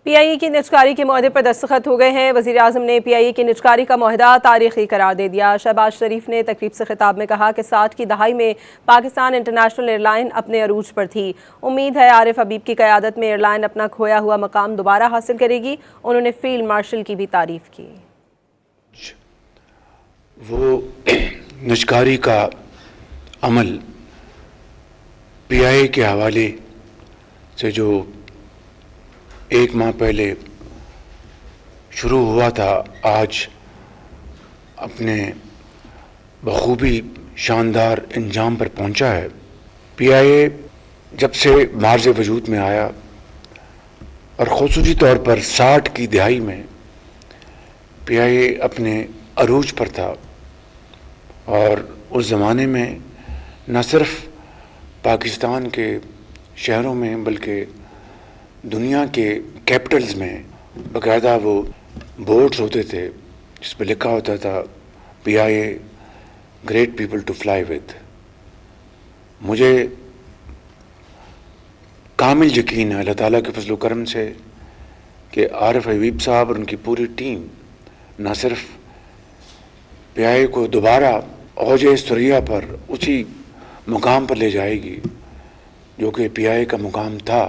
PIA کی نجکاری کے معاہدے پر دستخط ہو گئے ہیں۔ وزیر اعظم نے PIA کی نجکاری کا معاہدہ تاریخی قرار دے دیا۔ شہباز شریف نے تقریب سے خطاب میں کہا کہ 60 کی دہائی میں پاکستان انٹرنیشنل ایئر لائن اپنے عروج پر تھی۔ امید ہے عارف حبیب کی قیادت میں ایئر لائن اپنا کھویا ہوا مقام دوبارہ حاصل کرے گی۔ انہوں نے فیلڈ مارشل کی بھی تعریف کی۔ وہ نجکاری کا عمل PIA کے حوالے سے جو ایک ماہ پہلے شروع ہوا تھا، آج اپنے بخوبی شاندار انجام پر پہنچا ہے۔ PIA جب سے مارز وجود میں آیا اور خصوصی طور پر 60 کی دہائی میں PIA اپنے عروج پر تھا، اور اس زمانے میں نہ صرف پاکستان کے شہروں میں بلکہ دنیا کے کیپٹلز میں باقاعدہ وہ بورڈز ہوتے تھے جس پہ لکھا ہوتا تھا PIA great people to fly with. مجھے کامل یقین ہے اللہ تعالیٰ کے فضل و کرم سے کہ عارف حبیب صاحب اور ان کی پوری ٹیم نہ صرف PIA کو دوبارہ اوج ثریا پر اسی مقام پر لے جائے گی جو کہ PIA کا مقام تھا،